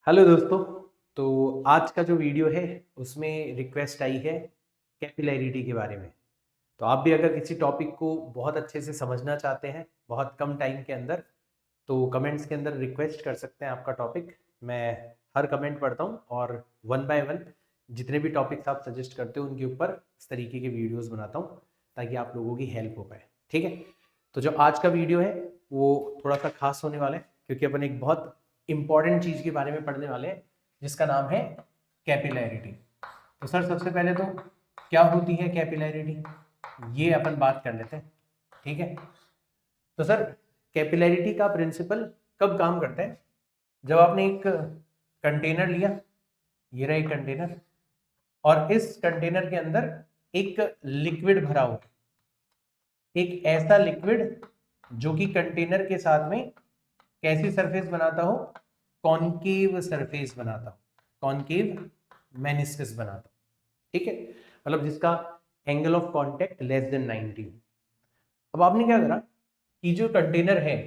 Hello दोस्तों। तो आज का जो वीडियो है उसमें रिक्वेस्ट आई है कैपिलैरिटी के बारे में। तो आप भी अगर किसी टॉपिक को बहुत अच्छे से समझना चाहते हैं बहुत कम टाइम के अंदर, तो कमेंट्स के अंदर रिक्वेस्ट कर सकते हैं आपका टॉपिक। मैं हर कमेंट पढ़ता हूँ और वन बाय वन जितने भी टॉपिक्स आप सजेस्ट करते हो उनके ऊपर इस तरीके के वीडियोस बनाता हूँ ताकि आप लोगों की हेल्प हो पाए। ठीक है, तो जो आज का वीडियो है वो थोड़ा सा खास होने वाला है क्योंकि अपन एक बहुत इंपॉर्टेंट चीज के बारे में पढ़ने वाले हैं जिसका नाम है कैपिलैरिटी। तो सर सबसे पहले तो क्या होती है कैपिलैरिटी, ये अपन बात कर लेते हैं। ठीक है, तो सर कैपिलैरिटी का प्रिंसिपल कब काम करता है? जब आपने एक कंटेनर लिया, ये रहा एक कंटेनर, और इस कंटेनर के अंदर एक लिक्विड भरा हुआ है, एक ऐसा लिक्विड जो कि कंटेनर के साथ में कैसी सरफेस बनाता हो, कॉनकेव सरफेस बनाता हो, कॉनकेव मेनिस्कस बनाता हो। ठीक है, मतलब जिसका angle of contact less than 90। अब आपने क्या करा कि जो कंटेनर है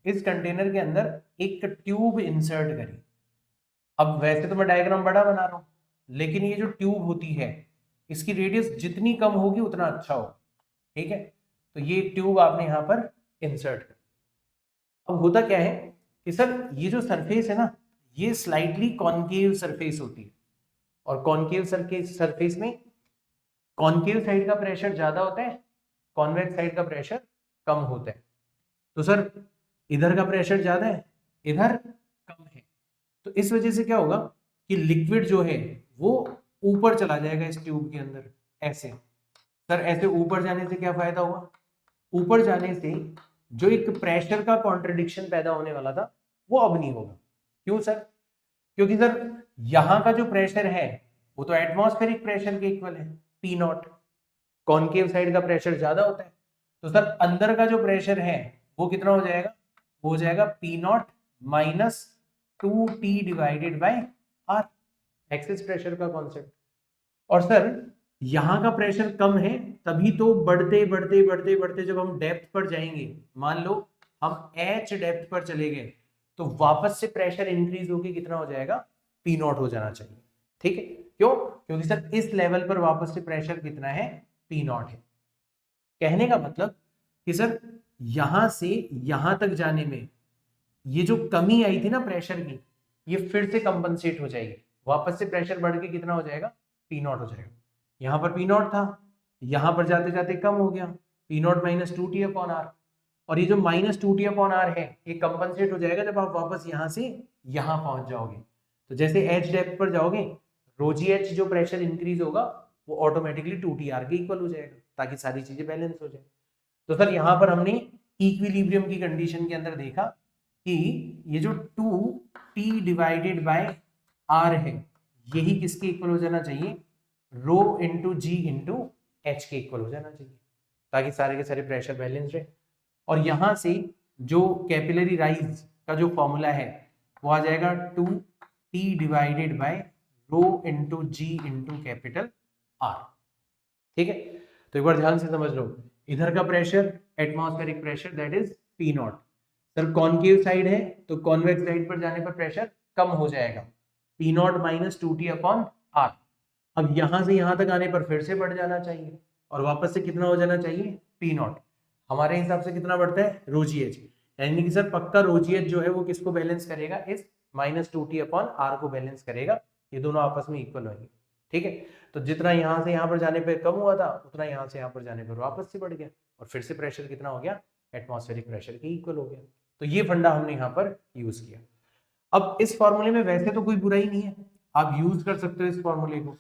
इस कंटेनर के अंदर एक ट्यूब इंसर्ट करी। अब वैसे तो मैं डायग्राम बड़ा बना रहा हूं लेकिन ये जो ट्यूब होती है इसकी रेडियस जितनी कम होगी उतना अच्छा होगा। ठीक है, तो ये ट्यूब आपने यहां पर इंसर्ट कर। अब होता क्या है कि सर ये जो सरफेस है ना ये स्लाइटली कॉनकेव सरफेस होती है, और कॉनकेव सरफेस में कॉनकेव साइड का प्रेशर ज्यादा होता है, कॉन्वेक्स साइड का प्रेशर कम होता है। तो सर इधर का प्रेशर ज्यादा है, इधर कम है, तो इस वजह से क्या होगा कि लिक्विड जो है वो ऊपर चला जाएगा इस ट्यूब के अंदर ऐसे। सर ऐसे ऊपर जाने से क्या फायदा हुआ? ऊपर जाने से जो एक प्रेशर का कॉन्ट्रडिक्शन पैदा होने वाला था वो अब नहीं होगा। क्यों सर? क्योंकि सर यहां का जो प्रेशर है वो तो एटमॉस्फेरिक प्रेशर के इक्वल है, पी नॉट। कॉनकेव साइड का प्रेशर ज्यादा होता है, तो सर अंदर का जो प्रेशर है वो कितना हो जाएगा? हो जाएगा P nought minus 2t divided by R, excess pressure का कॉन्सेप्ट। और सर यहां का प्रेशर कम है, तभी तो बढ़ते बढ़ते बढ़ते बढ़ते जब हम डेप्थ पर जाएंगे, मान लो हम एच डेप्थ पर चले गए, तो वापस से प्रेशर इंक्रीज होके कितना हो जाएगा? पी नॉट हो जाना चाहिए। ठीक है, क्यों? क्योंकि सर इस लेवल पर वापस से प्रेशर कितना है? पी नॉट है। कहने का मतलब कि सर यहां से यहां तक जाने में ये जो कमी आई थी ना प्रेशर की, ये फिर से कंपनसेट हो जाएगी, वापस से प्रेशर बढ़ के कितना हो जाएगा? पी नॉट हो जाएगा। यहां पर पी नॉट था, यहां पर जाते जाते कम हो गया, P nought minus 2t upon R. और ये जो माइनस 2t अपॉन आर है ये कंपनसेट हो जाएगा जब आप वापस यहां से यहां पहुंच जाओगे। तो जैसे एच डेप्थ पर जाओगे, रोजी एच जो प्रेशर इंक्रीज होगा वो ऑटोमेटिकली 2t आर के इक्वल हो जाएगा ताकि सारी चीजें बैलेंस हो जाए। तो सर यहां पर हमने इक्विलिब्रियम की कंडीशन के अंदर देखा कि ये जो 2t डिवाइडेड बाय आर है यही किसके इक्वल हो जाना चाहिए? रो इंटू जी इंटू एच के इक्वल हो जाना चाहिए ताकि सारे के सारे प्रेशर बैलेंस रहे। और यहां से जो कैपिलरी राइज का जो फॉर्मूला है वो आ जाएगा 2t divided by rho into g into capital R. ठीक है, तो एक बार ध्यान से समझ लो, इधर का pressure atmospheric pressure that is P not. Sir concave side है तो कॉन्वेक्स साइड पर जाने पर प्रेशर कम हो जाएगा, P nought minus 2t upon R. अब यहां से यहां तक आने पर फिर से बढ़ जाना चाहिए और वापस से कितना हो जाना चाहिए? P not. हमारे हिसाब से कितना बढ़ता है? रोजी एच। यानी कि सर पक्का रोजी एच जो है वो किसको बैलेंस करेगा? इस माइनस 2t अपॉन आर को बैलेंस करेगा। ये दोनों आपस में इक्वल होंगे। ठीक है, तो जितना यहां से यहां पर जाने पर कम हुआ था उतना यहां से यहां पर जाने पर वापस से बढ़ गया, और फिर से प्रेशर कितना हो गया? एटमॉस्फेरिक प्रेशर के इक्वल हो गया। तो ये फंडा हमने यहाँ पर यूज किया। अब इस फॉर्मूले में वैसे तो कोई बुराई नहीं है, आप यूज कर सकते हो इस फॉर्मूले को,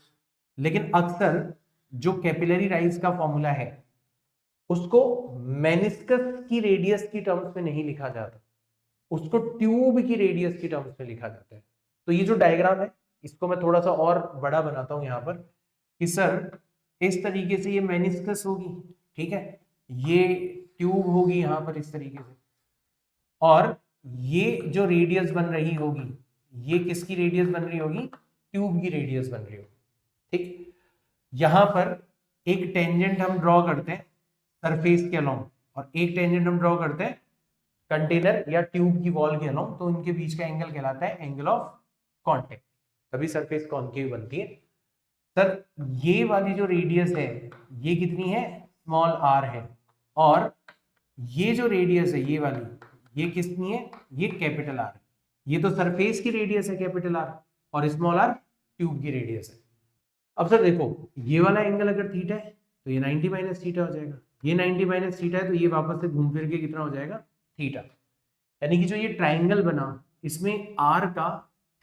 लेकिन अक्सर जो कैपिलरी राइज का फॉर्मूला है उसको मेनिस्कस की रेडियस की टर्म्स में नहीं लिखा जाता, उसको ट्यूब की रेडियस की टर्म्स में लिखा जाता है। तो ये जो डायग्राम है इसको मैं थोड़ा सा और बड़ा बनाता हूं यहाँ पर कि सर इस तरीके से ये मेनिस्कस होगी, ठीक है, ये ट्यूब होगी यहाँ पर इस तरीके से, और ये जो रेडियस बन रही होगी ये किसकी रेडियस बन रही होगी? ट्यूब की रेडियस बन रही होगी। ठीक, यहां पर एक टेंजेंट हम ड्रॉ करते हैं सरफेस के अलोंग, और एक टेंजेंट हम ड्रॉ करते हैं कंटेनर या ट्यूब की वॉल के अलोंग, तो उनके बीच का एंगल कहलाता है एंगल ऑफ कॉन्टेक्ट, तभी सरफेस कॉन्केव बनती है। सर ये वाली जो रेडियस है ये कितनी है, स्मॉल आर है, और ये जो रेडियस है ये वाली ये कितनी है, ये कैपिटल आर। ये तो सरफेस की रेडियस है कैपिटल आर, और स्मॉल आर ट्यूब की रेडियस है। अब सर देखो ये वाला एंगल अगर थीटा है तो ये 90 माइनस थीटा हो जाएगा, ये 90 माइनस थीटा है तो ये वापस से घूम फिर के कितना हो जाएगा, थीटा। यानी कि जो ये ट्राइंगल बना इसमें आर का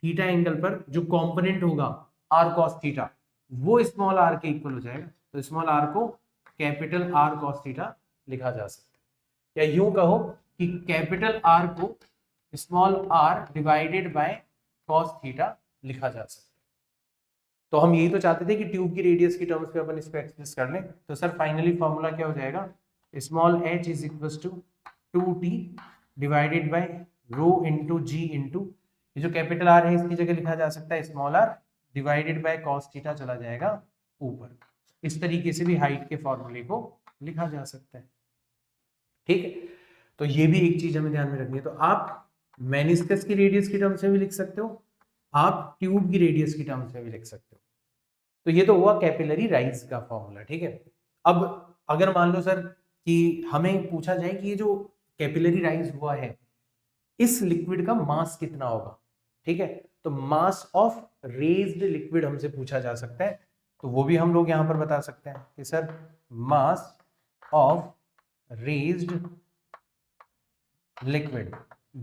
थीटा एंगल पर जो कंपोनेंट होगा आर कॉस थीटा वो स्मॉल आर के इक्वल हो जाएगा। तो स्मॉल आर को कैपिटल आर कॉस थीटा लिखा जा सकता है, या यूं कहो कि कैपिटल आर को small R divided by cos theta लिखा जा सकता है। तो हम यही तो चाहते थे कि ट्यूब की रेडियस की टर्म्स पे अपन इसको एक्सप्रेस कर लें। तो सर फाइनली फॉर्मूला क्या हो जाएगा, small H is equal to 2t divided by rho into g into, ये जो कैपिटल आर है इसकी जगह लिखा जा सकता है small R divided by cos theta चला जाएगा ऊपर। इस तरीके से भी हाइट के फॉर्मूले को लिखा जा सकता है। ठीक है, तो ये भी एक चीज हमें ध्यान में रखनी है। तो आप मेनिस्कस की रेडियस की टर्म्स में भी लिख सकते हो, आप ट्यूब की रेडियस की टर्म्स में भी लिख सकते हो। तो ये तो हुआ कैपिलरी राइज का फॉर्मूला। ठीक है, अब अगर मान लो सर कि हमें पूछा जाए कि ये जो कैपिलरी राइज हुआ है इस लिक्विड का मास कितना होगा, ठीक है, तो मास ऑफ रेज्ड लिक्विड हमसे पूछा जा सकता है। तो वो भी हम लोग यहां पर बता सकते हैं कि sir mass of raised liquid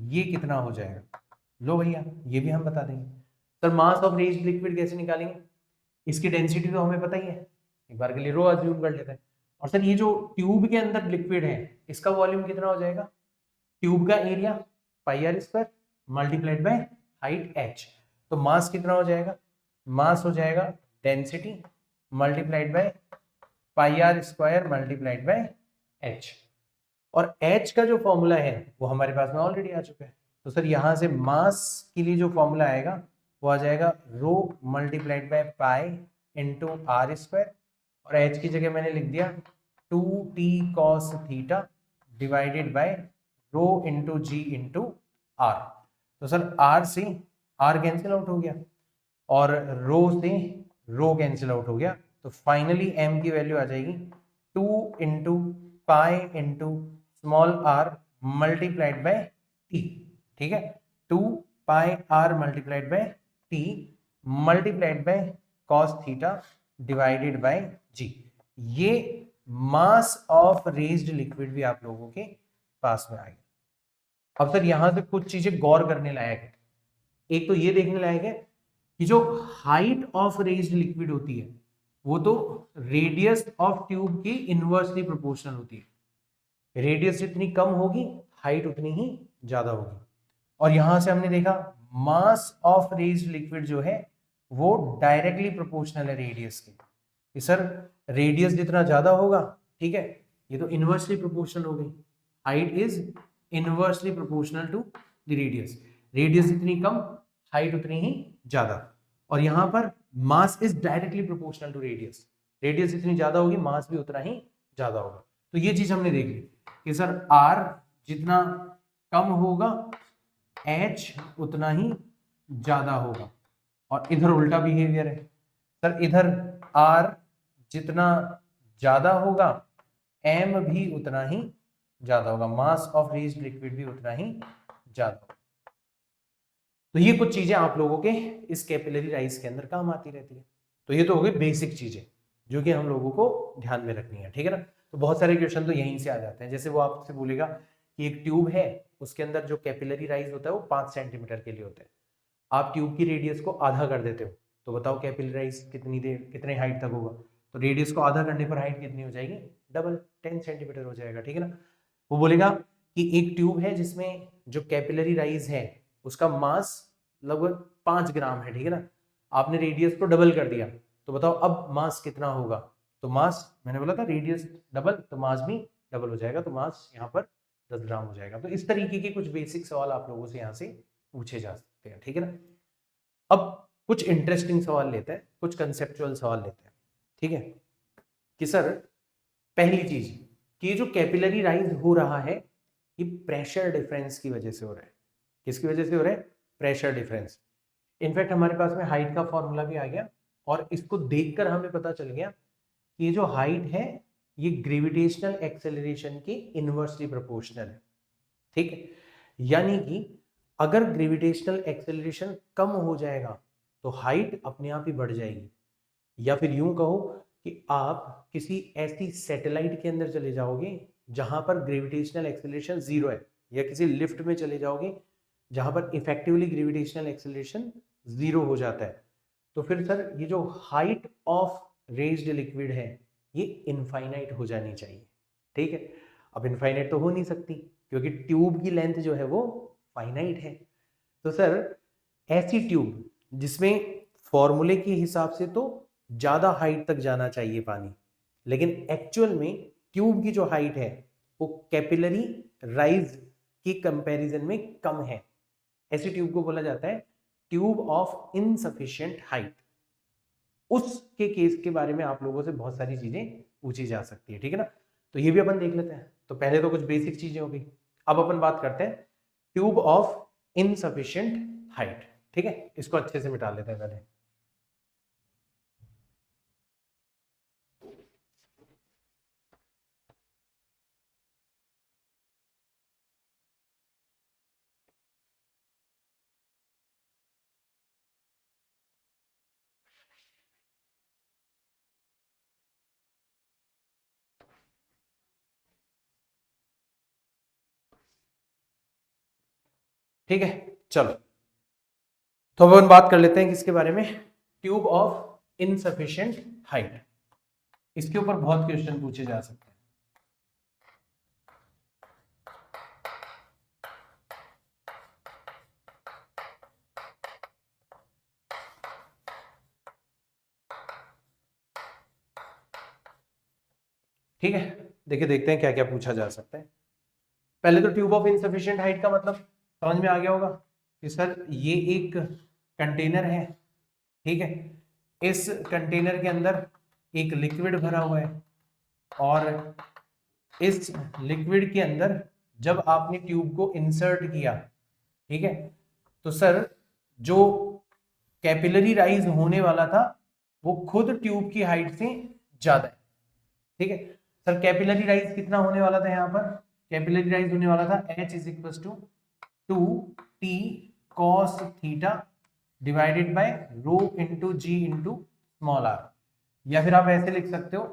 ये कितना हो जाएगा। लो भैया ये भी हम बता देंगे। Sir mass of raised liquid कैसे निकालेंगे, इसकी डेंसिटी तो हमें पता ही है, एक बार के लिए रो अज्यूम कर लेते हैं। और सर ये जो ट्यूब के अंदर लिक्विड है इसका वॉल्यूम कितना हो जाएगा, ट्यूब का area pi R square multiplied by height h। तो मास कितना हो जाएगा, मास हो जाएगा density multiplied by pi R square multiplied by h। और h का जो फॉर्मूला है वो हमारे पास में ऑलरेडी आ चुका है। तो सर यहां से मास के लिए जो फॉर्मूला आएगा वो आ जाएगा rho multiplied by pi into r square, और h की जगह मैंने लिख दिया 2t cos theta divided by rho into g into r. तो सर r से r कैंसिल आउट हो गया और रो से रो कैंसिल आउट हो गया, तो फाइनली m की वैल्यू आ जाएगी 2 into pi into small r multiplied by t। ठीक है, 2 पाई r multiplied by t multiplied by cos theta divided bye g। ये मास ऑफ रेज्ड लिक्विड भी आप लोगों के पास में आएगा। अब सर यहां से कुछ चीजें गौर करने लायक है। एक तो ये देखने लायक है कि जो हाइट ऑफ रेज्ड लिक्विड होती है वो तो रेडियस ऑफ ट्यूब की इनवर्सली प्रोपोर्शनल होती है। रेडियस जितनी कम होगी हाइट उतनी ही ज्यादा होगी। और यहां से हमने देखा मास ऑफ रेज्ड लिक्विड जो है वो डायरेक्टली प्रोपोर्शनल है रेडियस के, कि सर रेडियस जितना ज्यादा होगा, ठीक है, ये तो इनवर्सली प्रोपोर्शनल हो गई, height is inversely proportional to the radius. Radius जितनी कम हाइट उतनी ही ज्यादा। और यहां पर mass is directly proportional to radius, radius जितनी ज्यादा होगी मास भी उतना ही ज्यादा होगा। तो ये चीज हमने देख ली कि सर r जितना कम होगा h उतना ही ज्यादा होगा, और इधर उल्टा बिहेवियर है। सर इधर r जितना ज्यादा होगा m भी उतना ही ज्यादा होगा, मास ऑफ रेज्ड लिक्विड भी उतना ही ज्यादा होगा। तो ये कुछ चीजें आप लोगों के इस कैपिलरी राइज के अंदर काम आती रहती है। तो ये तो हो गई बेसिक चीजें जो कि हम लोगों को ध्यान में रखनी है, ठीक है ना। तो बहुत सारे क्वेश्चन तो यहीं से आ जाते हैं। जैसे वो आपसे बोलेगा कि एक ट्यूब है उसके अंदर जो कैपिलरी राइज होता है वो 5 सेंटीमीटर के लिए होता है, आप ट्यूब की रेडियस को आधा कर देते हो, तो बताओ कैपिलरी राइज कितनी देर कितने हाइट तक होगा। तो रेडियस को आधा करने पर हाइट कितनी हो जाएगी, डबल 10 सेंटीमीटर हो जाएगा, ठीक है ना। वो बोलेगा कि एक ट्यूब है जिसमें जो कैपिलरी राइज है उसका मास लगभग 5 ग्राम है, ठीक है ना। आपने रेडियस को डबल कर दिया, तो बताओ अब मास कितना होगा। तो मास मैंने बोला था रेडियस डबल तो मास भी डबल हो जाएगा, तो मास यहाँ पर 10 ग्राम हो जाएगा। तो इस तरीके के कुछ बेसिक सवाल आप लोगों से यहाँ से पूछे जा सकते हैं, ठीक है ना। अब कुछ इंटरेस्टिंग सवाल लेते हैं, कुछ कंसेप्चुअल सवाल लेते हैं, ठीक है। कि सर पहली चीज कि ये जो कैपिलरी राइज हो रहा है ये प्रेशर डिफरेंस की वजह से हो रहा है। किसकी वजह से हो रहा है, प्रेशर डिफरेंस। इनफैक्ट हमारे पास में हाइट का फॉर्मूला भी आ गया और इसको देखकर हमें पता चल गया कि ये जो हाइट है ये ग्रेविटेशनल एक्सेलरेशन के इनवर्सली प्रोपोर्शनल है। ठीक है, यानी कि अगर ग्रेविटेशनल एक्सेलरेशन कम हो जाएगा तो हाइट अपने आप ही बढ़ जाएगी, या फिर यूं कहो कि आप किसी ऐसी सैटेलाइट के अंदर चले जाओगे जहां पर ग्रेविटेशनल एक्सेलरेशन जीरो है, या किसी लिफ्ट में चले जाओगे जहां पर इफेक्टिवली ग्रेविटेशनल एक्सेलरेशन जीरो हो जाता है, तो फिर सर ये जो हाइट ऑफ रेज्ड लिक्विड है ये इनफाइनाइट हो जानी चाहिए। ठीक है, अब इनफाइनाइट तो हो नहीं सकती क्योंकि ट्यूब की लेंथ जो है वो फाइनाइट है। तो सर ऐसी ट्यूब जिसमें फॉर्मूले के हिसाब से तो ज्यादा हाइट तक जाना चाहिए पानी, लेकिन एक्चुअल में ट्यूब की जो हाइट है वो कैपिलरी राइज की कंपैरिजन में कम है, ऐसी ट्यूब को बोला जाता है ट्यूब ऑफ इनसफिशिएंट हाइट। उसके केस के बारे में आप लोगों से बहुत सारी चीजें पूछी जा सकती है। ठीक है ना, तो ये भी अपन देख लेते हैं। तो पहले तो कुछ बेसिक चीजें हो गई, अब अपन बात करते हैं ट्यूब ऑफ इनसफिशिएंट हाइट। ठीक है, इसको अच्छे से मिटा लेते हैं पहले। ठीक है, चलो तो अब अपन बात कर लेते हैं किसके बारे में, ट्यूब ऑफ इनसफिशिएंट हाइट। इसके ऊपर बहुत क्वेश्चन पूछे जा सकते हैं। ठीक है, देखिए देखते हैं क्या क्या पूछा जा सकता है। पहले तो ट्यूब ऑफ इनसफिशिएंट हाइट का मतलब समझ में आ गया होगा कि सर ये एक कंटेनर है। ठीक है, इस कंटेनर के अंदर एक लिक्विड भरा हुआ है और इस लिक्विड के अंदर जब आपने ट्यूब को इंसर्ट किया, ठीक है, तो सर जो कैपिलरी राइज होने वाला था वो खुद ट्यूब की हाइट से ज्यादा है। ठीक है सर, कैपिलरी राइज कितना होने वाला था, यहाँ पर कैपिलरी राइज होने वाला था H is equal to 2t cos theta divided by rho into g into small r, या फिर आप ऐसे लिख सकते हो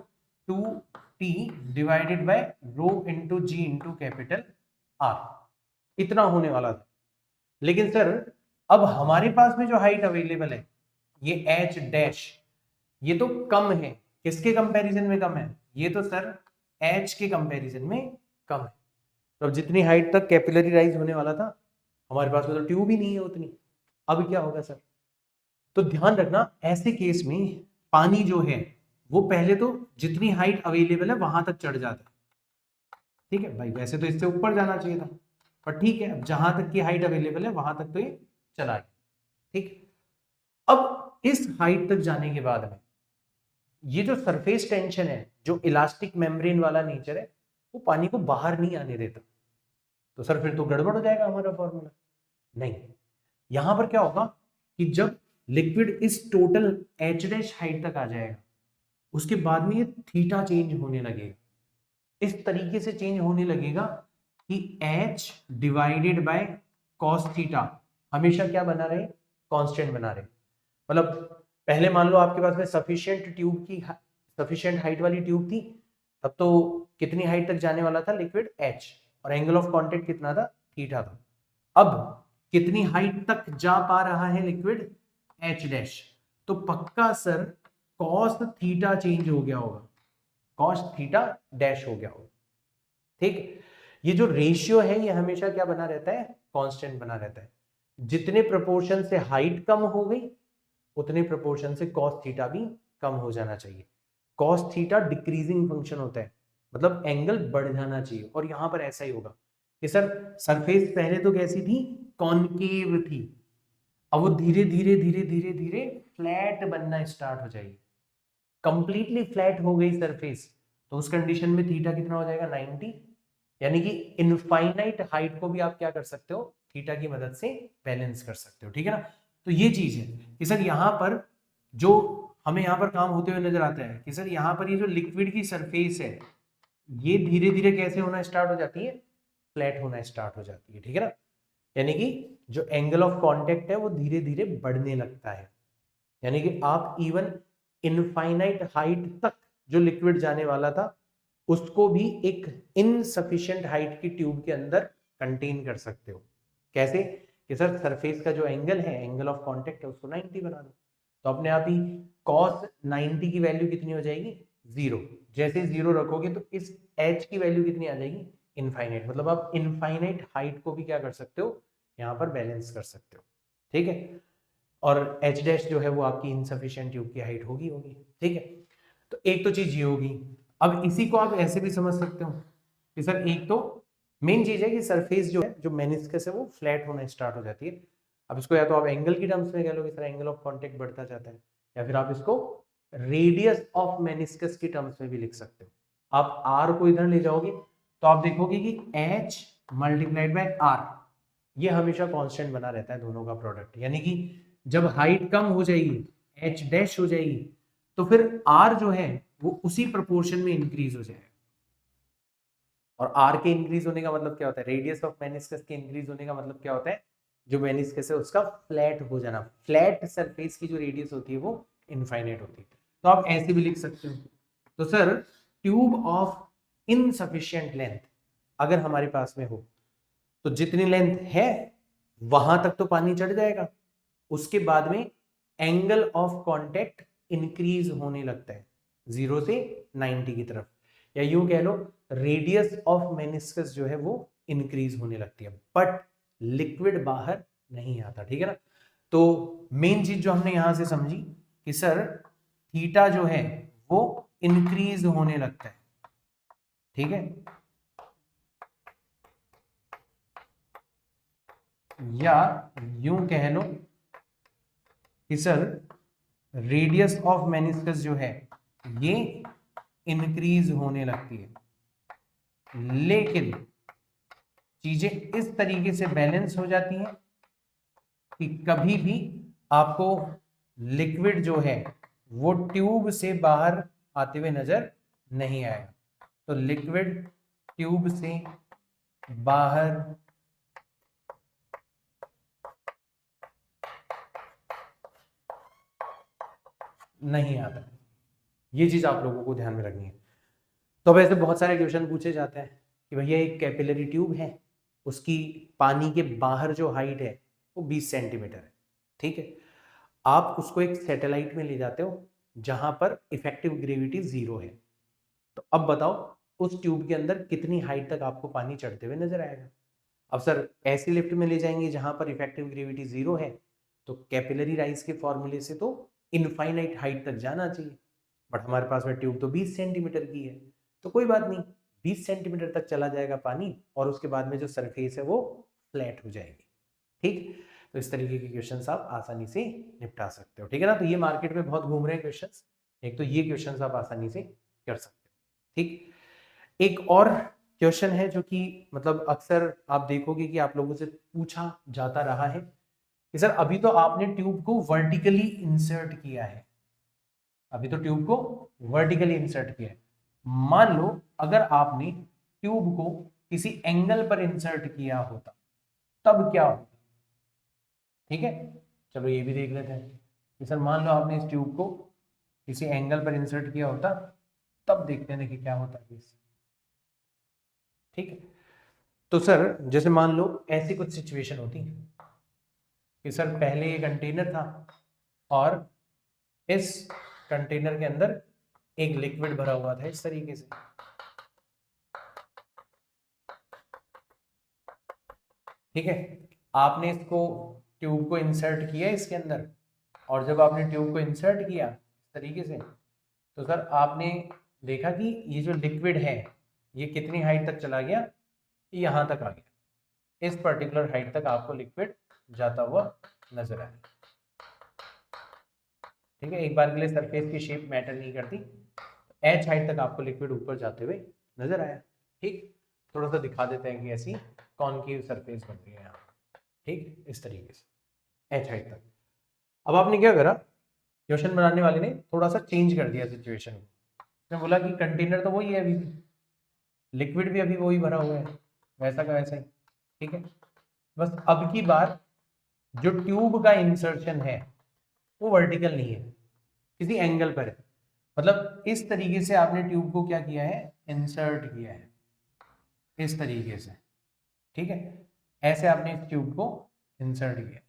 2t divided by rho into g into capital r, इतना होने वाला था। लेकिन सर अब हमारे पास में जो हाइट अवेलेबल है ये H डैश, ये तो कम है, किसके कंपैरिजन में कम है, ये तो सर H के कंपैरिजन में कम है। तो जितनी हाइट तक कैपिलरी राइज होने वाला था हमारे पास में तो ट्यूब ही नहीं है उतनी, अब क्या होगा सर। तो ध्यान रखना ऐसे केस में पानी जो है वो पहले तो जितनी हाइट अवेलेबल है वहां तक चढ़ जाता है। ठीक है भाई, वैसे तो इससे ऊपर जाना चाहिए था, पर ठीक है, अब जहां तक की हाइट अवेलेबल है वहां तक तो ये चला गया। ठीक, अब इस हाइट तक जाने के बाद में ये जो सरफेस टेंशन है, जो इलास्टिक मेम्ब्रेन वाला नेचर है, वो पानी को बाहर नहीं आने देता। तो सर फिर तो गड़बड़ हो जाएगा हमारा फॉर्मूला। नहीं, यहां पर क्या होगा कि जब लिक्विड इस टोटल एच डैश हाइट तक आ जाएगा उसके बाद में ये थीटा चेंज होने लगेगा, इस तरीके से चेंज होने लगेगा कि h divided by cos theta हमेशा क्या बना रहे, कांस्टेंट बना रहे। मतलब पहले मान लो आपके पास में सफिशिएंट ट्यूब की सफिशिएंट हाइट वाली ट्यूब थी, तब तो कितनी हाइट तक जाने वाला था लिक्विड h, और एंगल ऑफ कांटेक्ट कितना था, थीटा था। अब कितनी हाइट तक जा पा रहा है लिक्विड, h डैश, तो पक्का सर कॉस थीटा चेंज हो गया होगा, कॉस थीटा डैश हो गया होगा। ठीक, ये जो रेशियो है ये हमेशा क्या बना रहता है, कांस्टेंट बना रहता है। जितने प्रोपोर्शन से हाइट कम हो गई उतने प्रोपोर्शन से कॉस थीटा भी कम हो जाना चाहिए। कॉस थीटा डिक्रीजिंग फंक्शन होता है, मतलब एंगल बढ़ जाना चाहिए, और यहां पर ऐसा ही होगा कि सर सरफेस पहले तो कैसी थी, कॉनकेव थी, अब वो धीरे धीरे धीरे धीरे धीरे फ्लैट बनना स्टार्ट हो जाएगी। कंप्लीटली फ्लैट हो गई सरफेस तो उस कंडीशन में थीटा कितना हो जाएगा, 90, यानी कि इनफाइनाइट हाइट को भी आप क्या कर सकते हो, थीटा की मदद से बैलेंस कर सकते हो। ठीक है ना, तो ये चीज है कि सर यहाँ पर जो हमें यहाँ पर काम होते हुए नजर आता है कि सर यहाँ पर ये जो लिक्विड की सरफेस है ये धीरे धीरे कैसे होना स्टार्ट हो जाती है, फ्लैट होना स्टार्ट हो जाती है, ठीक है ना। यानी कि जो एंगल ऑफ कांटेक्ट है वो धीरे धीरे बढ़ने लगता है, यानी कि आप इवन इनफाइनाइट हाइट तक जो लिक्विड जाने वाला था उसको भी एक इनसफिशिएंट हाइट की ट्यूब के अंदर कंटेन कर सकते हो। कैसे कि सर सरफेस का जो एंगल है, एंगल ऑफ कांटेक्ट है, उसको 90 बना दो, तो अपने आप ही cos 90 की वैल्यू कितनी हो जाएगी, 0। जैसे 0 रखोगे तो इस h की वैल्यू कितनी आ जाएगी, इनफाइनाइट। मतलब आप इनफाइनाइट हाइट को भी क्या कर सकते हो, यहाँ पर बैलेंस कर सकते हो, ठीक है। और h डैश जो है वो आपकी इनसफिशिएंट ट्यूब की हाइट होगी, ठीक है। तो एक तो चीज ये होगी। अब इसी को आप ऐसे भी समझ सकते हो कि सर एक तो मेन चीज है कि सरफेस जो है, जो मेनिस्कस है, वो फ्लैट होना स्टार्ट हो जाती है। अब इसको या तो आप एंगल की टर्म्स में कह लो कि सर एंगल ऑफ कांटेक्ट बढ़ता जाता है, या फिर आप इसको रेडियस ऑफ मेनिस्कस की टर्म्स में भी लिख सकते हो। आप r को इधर ले जाओगे तो आप देखोगे कि h मल्टीप्लाइड बाय r ये हमेशा कांस्टेंट बना रहता है दोनों का प्रोडक्ट, यानी कि जब हाइट कम हो जाएगी, h डैश हो जाएगी, तो फिर r जो है वो उसी प्रोपोर्शन में इंक्रीज हो जाएगा। और r के इंक्रीज होने का मतलब क्या होता है, रेडियस ऑफ मेनिस्कस के इंक्रीज होने का मतलब क्या होता है, जो मेनिस्कस है उसका फ्लैट हो जाना। फ्लैट सरफेस की जो रेडियस होती है वो इनफाइनाइट होती है। तो आप ऐसे भी लिख सकते हो। तो sir tube of insufficient length अगर हमारे पास में हो तो जितनी लेंथ है वहां तक तो पानी चढ़ जाएगा, उसके बाद में एंगल ऑफ कांटेक्ट इंक्रीज होने लगता है 0 से 90 की तरफ, या यूं कह लो रेडियस ऑफ मेनिस्कस जो है वो इंक्रीज होने लगती है, बट लिक्विड बाहर नहीं आता, ठीक है ना। तो मेन चीज जो हमने यहां से समझी कि सर थीटा जो है वो इंक्रीज होने लगता है, ठीक है, या यूं कह लो कि सर रेडियस ऑफ मेनिस्कस जो है ये इंक्रीज होने लगती है, लेकिन चीजें इस तरीके से बैलेंस हो जाती हैं कि कभी भी आपको लिक्विड जो है वो ट्यूब से बाहर आते हुए नजर नहीं आएगा। तो लिक्विड ट्यूब से बाहर नहीं आता, ये चीज आप लोगों को ध्यान में रखनी है। तो अब ऐसे बहुत सारे क्वेश्चन पूछे जाते हैं कि भैया एक कैपिलरी ट्यूब है, उसकी पानी के बाहर जो हाइट है वो 20 सेंटीमीटर है, ठीक है। आप उसको एक सैटेलाइट में ले जाते हो जहां पर इफेक्टिव ग्रेविटी 0 है, तो अब बताओ उस ट्यूब के अंदर कितनी हाइट तक आपको पानी चढ़ते हुए नजर आएगा। अब सर ऐसी लिफ्ट में ले जाएंगे जहां पर इफेक्टिव ग्रेविटी 0 है, तो कैपिलरी राइज के फॉर्मूले से तो इनफाइनाइट हाइट तक जाना चाहिए, बट हमारे पास में ट्यूब तो 20 सेंटीमीटर की है, तो कोई बात नहीं, 20 सेंटीमीटर तक चला जाएगा पानी और उसके बाद में जो सरफेस है वो फ्लैट हो जाएगी, ठीक। तो इस तरीके के क्वेश्चंस आप आसानी से निपटा सकते हो, ठीक है ना। तो ये मार्केट में बहुत घूम रहे हैं क्वेश्चंस, एक तो ये क्वेश्चंस आप आसानी से कर सकते हो, ठीक। एक और क्वेश्चन है जो कि मतलब अक्सर आप देखोगे कि आप लोगों से पूछा जाता रहा है कि सर अभी तो आपने ट्यूब को वर्टिकली इंसर्ट किया है, अभी तो ट्यूब को वर्टिकली इंसर्ट किया है, मान लो अगर आपने ट्यूब को किसी एंगल पर इंसर्ट किया होता तब क्या होता, ठीक है। चलो ये भी देख लेते हैं कि सर मान लो आपने इस ट्यूब को किसी एंगल पर इंसर्ट किया होता, तब देखते हैं देखिए क्या होता है, ठीक है। तो सर जैसे मान लो ऐसी कुछ सिचुएशन होती कि सर पहले ये कंटेनर था और इस कंटेनर के अंदर एक लिक्विड भरा हुआ था इस तरीके से, ठीक है। आपने इसको ट्यूब को इंसर्ट किया इसके अंदर, और जब आपने ट्यूब को इंसर्ट किया इस तरीके से, तो सर आपने देखा कि ये जो लिक्विड है ये कितनी हाइट तक चला गया, यहां तक आ गया, इस पर्टिकुलर हाइट तक आपको लिक्विड जाता हुआ नजर आया, ठीक है। एक बार के लिए सरफेस की शेप मैटर नहीं करती, एच हाइट तक आपको लिक्विड ऊपर जाते हुए नजर आया, ठीक। थोड़ा सा दिखा देते हैं कि ऐसी कॉनकेव सरफेस बन रही है यहाँ, ठीक, इस तरीके से एच हाइट तक। अब आपने क्या करा, क्वेश्चन बनाने वाले ने थोड़ा सा चेंज कर दिया सिचुएशन को। उसने बोला कि कंटेनर तो वही है, अभी लिक्विड भी अभी वही भरा हुआ है, वैसा का वैसा ही, ठीक है। बस अब की बार जो ट्यूब का इंसर्शन है वो वर्टिकल नहीं है, किसी एंगल पर है। मतलब इस तरीके से आपने ट्यूब को क्या किया है, इंसर्ट किया है, इस तरीके से, ठीक है। ऐसे आपने इस ट्यूब को इंसर्ट किया।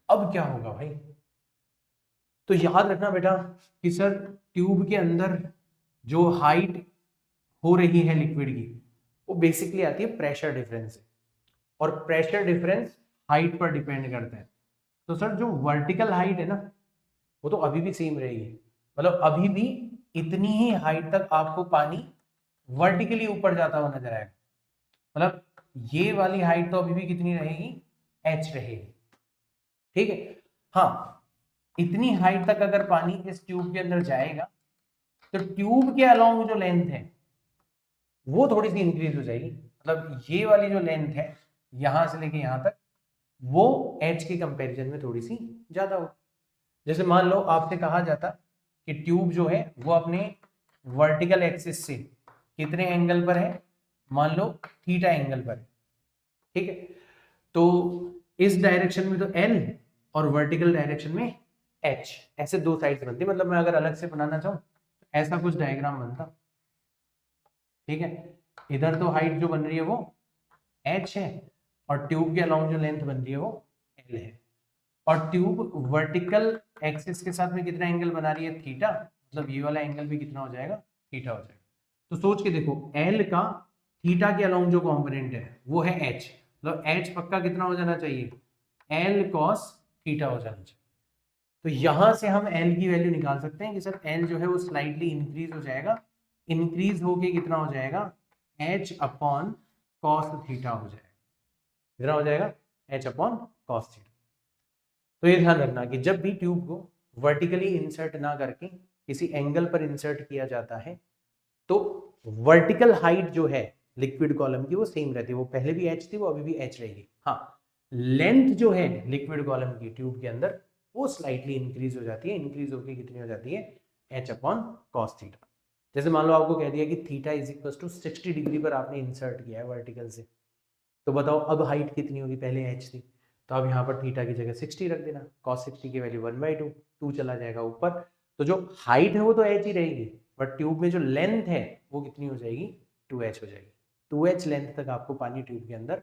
अब क्या होगा भाई, तो याद रखना बेटा कि सर ट्यूब के अंदर जो हाइट हो रही है लिक्विड की, वो बेसिकली आती है प्रेशर डिफरेंस से, और प्रेशर डिफरेंस हाइट पर डिपेंड करता है। तो सर जो वर्टिकल हाइट है ना, वो तो अभी भी सेम रहेगी, मतलब अभी भी इतनी ही हाइट तक आपको पानी वर्टिकली ऊपर जाता हुआ नजर आएगा। मतलब ये वाली हाइट तो अभी भी कितनी रहेगी, h रहेगी, ठीक है। हाँ, इतनी हाइट तक अगर पानी इस ट्यूब के अंदर जाएगा तो ट्यूब के अलोंग जो लेंथ है वो थोड़ी सी इंक्रीज हो जाएगी। मतलब ये वाली जो लेंथ है यहां से लेके यहां तक, वो h के कंपैरिजन में थोड़ी सी ज्यादा हो। जैसे मान लो आपसे कहा जाता कि ट्यूब जो है वो अपने वर्टिकल एक्सिस से कितने एंगल पर है, मान लो थीटा एंगल पर है, ठीक है। तो इस डायरेक्शन में तो L और वर्टिकल डायरेक्शन में H, ऐसे दो साइड्स बनती। मतलब मैं अगर अलग से बनाना चाहूं तो ऐसा कुछ डायग्राम बनता, ठीक है। इधर तो हाइट जो बन रही है वो h है, और ट्यूब के अलोंग जो लेंथ बन रही है वो l है, और ट्यूब वर्टिकल एक्सिस के साथ में कितना एंगल बना रही है, थीटा। मतलब ये वाला एंगल भी कितना हो जाएगा, थीटा हो जाएगा। तो सोच के देखो, l का थीटा के अलोंग जो कंपोनेंट है वो है h, मतलब h पक्का कितना हो जाना चाहिए, l cos थीटा हो जाना चाहिए। तो यहां से हम l की वैल्यू निकाल सकते हैं कि सर l जो है वो स्लाइटली इंक्रीज हो जाएगा, इंक्रीज होके कितना हो जाएगा, h अपॉन कॉस थीटा हो जाएगा। कितना हो जाएगा, h अपॉन कॉस थीटा। तो ये ध्यान रखना कि जब भी ट्यूब को वर्टिकली इंसर्ट ना करके किसी एंगल पर इंसर्ट किया जाता है तो वर्टिकल हाइट जो है लिक्विड कॉलम की वो सेम रहती है, वो पहले भी h थी, वो अभी भी h रहेगी। हाँ, लेंथ जो है लिक्विड कॉलम की ट्यूब के अंदर वो स्लाइटली इंक्रीज हो जाती है, इंक्रीज होकर कितनी हो जाती है, h अपॉन कॉस थीटा। जैसे मान लो आपको कह दिया कि theta is equal to 60 degree पर आपने इंसर्ट किया है वर्टिकल से, तो बताओ अब हाइट कितनी होगी, पहले h थी, तो अब यहाँ पर थीटा की जगह 60 रख देना, cos 60 की वैल्यू 1/2, 2 चला जाएगा ऊपर, तो जो हाइट है वो तो h ही रहेगी, बट ट्यूब में जो लेंथ है वो कितनी हो जाएगी, 2h हो जाएगी। 2h लेंथ तक आपको पानी ट्यूब के अंदर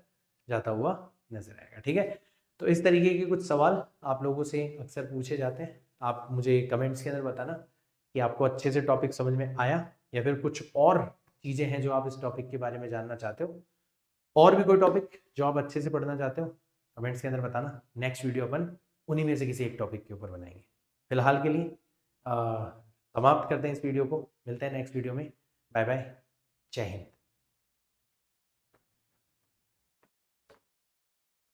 जाता हुआ नजर आएगा, ठीक है। तो इस तरीके के कुछ सवाल आप लोगों से अक्सर पूछे जाते हैं। आप मुझे कमेंट्स के अंदर बताना कि आपको अच्छे से टॉपिक समझ में आया, या फिर कुछ और चीज़ें हैं जो आप इस टॉपिक के बारे में जानना चाहते हो, और भी कोई टॉपिक जो आप अच्छे से पढ़ना चाहते हो कमेंट्स के अंदर बताना। नेक्स्ट वीडियो अपन उन्हीं में से किसी एक टॉपिक के ऊपर बनाएंगे। फिलहाल के लिए समाप्त करते हैं इस वीडियो को, मिलते हैं नेक्स्ट वीडियो में। बाय बाय, जय हिंद।